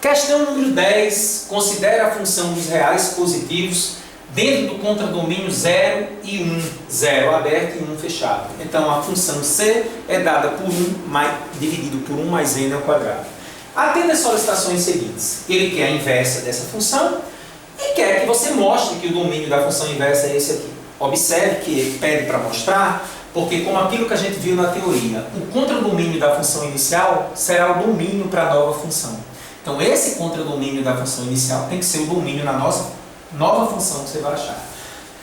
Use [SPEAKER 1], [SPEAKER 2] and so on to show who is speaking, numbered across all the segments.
[SPEAKER 1] Questão número 10. Considera a função dos reais positivos dentro do contradomínio 0 e 1. 0 aberto e 1 fechado. Então, a função C é dada por 1 dividido por 1 mais n ao quadrado. Atenda as solicitações seguintes. Ele quer a inversa dessa função e quer que você mostre que o domínio da função inversa é esse aqui. Observe que ele pede para mostrar, porque como aquilo que a gente viu na teoria, o contradomínio da função inicial será o domínio para a nova função. Então, esse contradomínio da função inicial tem que ser o domínio na nossa nova função que você vai achar.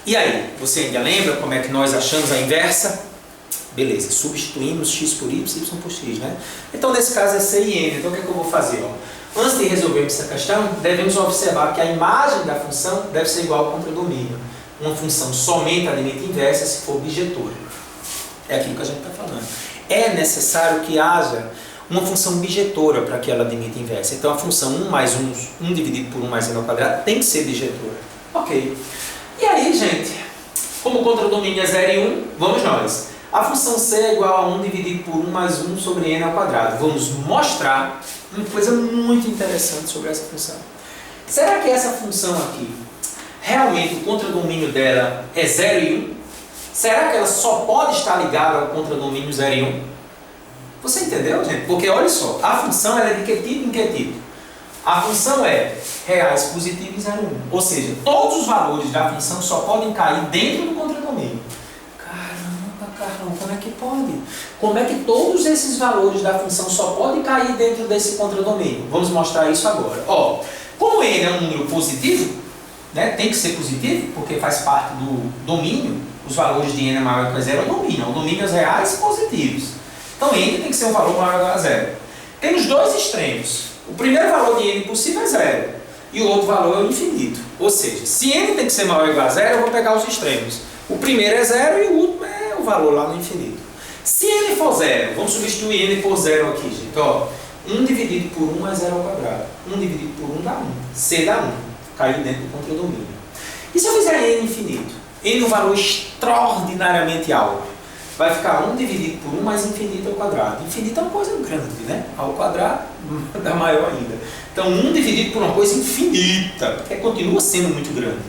[SPEAKER 1] E aí, você ainda lembra como é que nós achamos a inversa? Beleza, substituímos x por y, y por x, né? Então, nesse caso é c e n. Então, o que é que eu vou fazer? Antes de resolvermos essa questão, devemos observar que a imagem da função deve ser igual ao contradomínio. Uma função somente admite inversa se for bijetora. É aquilo que a gente está falando. É necessário que haja uma função bijetora para que ela admita inversa. Então, a função 1 mais 1 dividido por 1 mais n ao quadrado tem que ser bijetora. Ok. E aí, gente, como o contradomínio é 0 e 1, vamos nós. A função C é igual a 1 dividido por 1 mais 1 sobre n ao quadrado. Vamos mostrar uma coisa muito interessante sobre essa função. Será que essa função aqui, realmente o contradomínio dela é 0 e 1? Será que ela só pode estar ligada ao contradomínio 0 e 1? Você entendeu, gente? Porque olha só, a função ela é de que tipo em que tipo? A função é reais positivos e 0 e 1. Ou seja, todos os valores da função só podem cair dentro do contradomínio. Caramba, como é que pode? Como é que todos esses valores da função só podem cair dentro desse contradomínio? Vamos mostrar isso agora. Como n é um número positivo, né, tem que ser positivo, porque faz parte do domínio, os valores de n é maior ou igual a 0 é o domínio. O domínio é os reais positivos. Então, n tem que ser um valor maior ou igual a 0. Temos dois extremos. O primeiro valor de n possível é 0. E o outro valor é o infinito. Ou seja, se n tem que ser maior ou igual a 0, eu vou pegar os extremos. O primeiro é 0 e o último é o valor lá no infinito. Se n for 0, vamos substituir n por 0 aqui, gente. 1 dividido por 1 é 0 ao quadrado. 1 dividido por 1 dá 1. C dá 1. Caiu dentro do contradomínio. E se eu fizer n infinito? N um valor extraordinariamente alto. Vai ficar 1 dividido por 1 mais infinito ao quadrado. Infinito é uma coisa grande, né? Ao quadrado dá maior ainda. Então, 1 dividido por uma coisa infinita, porque continua sendo muito grande.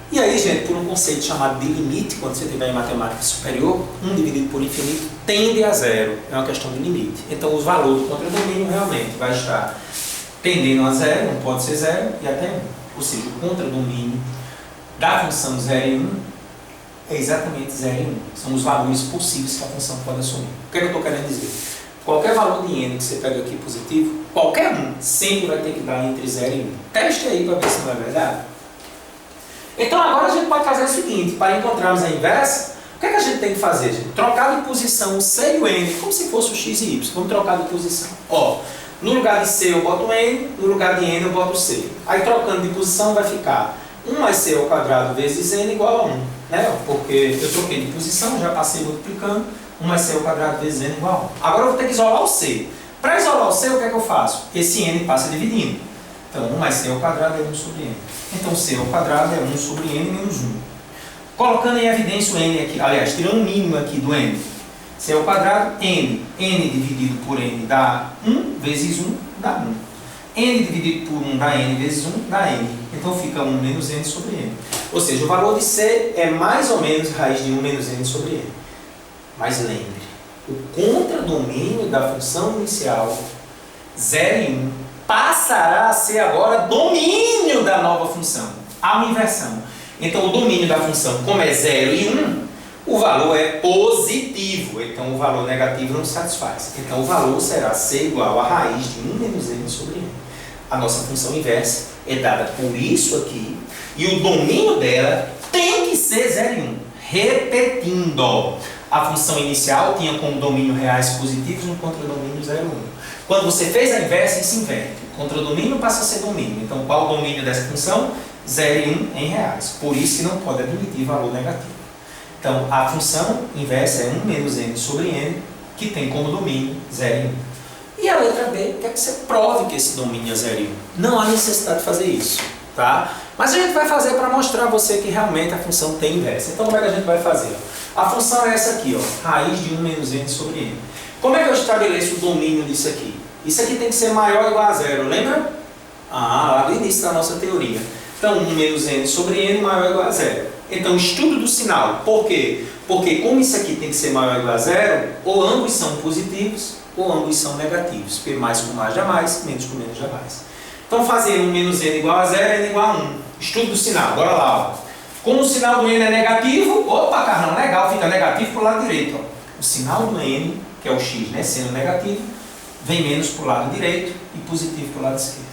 [SPEAKER 1] E aí, gente, por um conceito chamado de limite, quando você tiver em matemática superior, 1 dividido por infinito tende a 0. É uma questão de limite. Então, os valores do contradomínio realmente vai estar tendendo a 0, não pode ser 0, e até 1. Ou seja, o contradomínio da função 0 e 1 é exatamente 0 e 1. São os valores possíveis que a função pode assumir. O que é que eu estou querendo dizer? Qualquer valor de n que você pega aqui positivo, qualquer um, sempre vai ter que dar entre 0 e 1. Teste aí para ver se não é verdade. Então agora a gente pode fazer o seguinte, para encontrarmos a inversa, o que é que a gente tem que fazer, gente? Trocar de posição o C e o n, como se fosse o x e y. Vamos trocar de posição. No lugar de C eu boto n, no lugar de n eu boto c. Aí trocando de posição vai ficar 1 mais c ao quadrado vezes n igual a 1. Né? Porque eu troquei de posição, já passei multiplicando, 1 mais c ao quadrado vezes n igual a 1. Agora eu vou ter que isolar o c. Para isolar o c, o que é que eu faço? Esse n passa dividindo. Então, 1 mais c ao quadrado é 1 sobre n. Então, c ao quadrado é 1 sobre n menos 1. Colocando em evidência o n aqui, aliás, tirando o mínimo aqui do n. c ao quadrado, n. n dividido por n dá 1 vezes 1 dá 1. n dividido por 1 dá n vezes 1 dá n. Então, fica 1 menos n sobre n. Ou seja, o valor de c é mais ou menos raiz de 1 menos n sobre n. Mas lembre, o contradomínio da função inicial 0 e 1 passará a ser agora domínio da nova função. Há uma inversão. Então, o domínio da função, como é 0 e 1, o valor é positivo. Então, o valor negativo não satisfaz. Então, o valor será c igual a raiz de 1 menos n sobre n. A nossa função inversa é dada por isso aqui, e o domínio dela tem que ser 0 e 1. Repetindo, a função inicial tinha como domínio reais positivos no contradomínio 0 e 1. Quando você fez a inversa, isso inverte. O contradomínio passa a ser domínio. Então, qual o domínio dessa função? 0 e 1 em reais. Por isso que não pode admitir valor negativo. Então, a função inversa é 1 menos n sobre n, que tem como domínio 0 e 1. E a letra B quer que você prove que esse domínio é 0 e 1. Não há necessidade de fazer isso, tá? Mas a gente vai fazer para mostrar a você que realmente a função tem inversa. Então, como é que a gente vai fazer? A função é essa aqui, raiz de 1 menos n sobre n. Como é que eu estabeleço o domínio disso aqui? Isso aqui tem que ser maior ou igual a 0, lembra? Lá do início da nossa teoria. Então, 1 menos n sobre n maior ou igual a zero. Então, estudo do sinal. Por quê? Porque como isso aqui tem que ser maior ou igual a zero, ou ambos são positivos, ou ambos são negativos. Porque mais com mais dá mais, menos com menos dá mais. Então, fazendo 1 menos n igual a zero, n igual a 1. Estudo do sinal. Bora lá. Ó. Como o sinal do n é negativo, opa, carnão, legal, fica negativo para o lado direito. Ó. O sinal do n, que é o x, né, sendo negativo, vem menos para o lado direito e positivo para o lado esquerdo.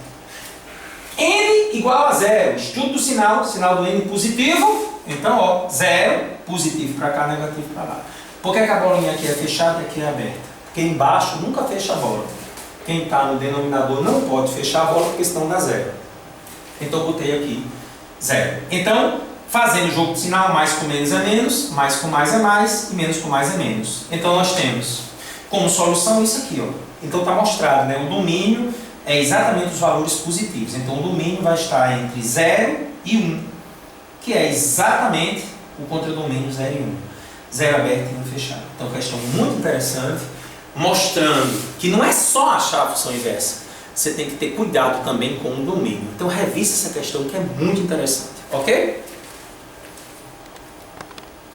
[SPEAKER 1] N igual a zero. Estudo do sinal do n positivo. Então, ó, zero, positivo para cá, negativo para lá. Por que a bolinha aqui é fechada e aqui é aberta? Porque embaixo nunca fecha a bola. Quem está no denominador não pode fechar a bola porque senão dá zero. Então, eu botei aqui zero. Então, fazendo o jogo de sinal, mais com menos é menos, mais com mais é mais e menos com mais é menos. Então, nós temos como solução isso aqui, ó. Então, está mostrado, né? O domínio é exatamente os valores positivos. Então, o domínio vai estar entre 0 e 1, que é exatamente o contradomínio 0 e 1. 0 aberto e 1 fechado. Então, questão muito interessante, mostrando que não é só achar a função inversa. Você tem que ter cuidado também com o domínio. Então, revisa essa questão que é muito interessante. Ok?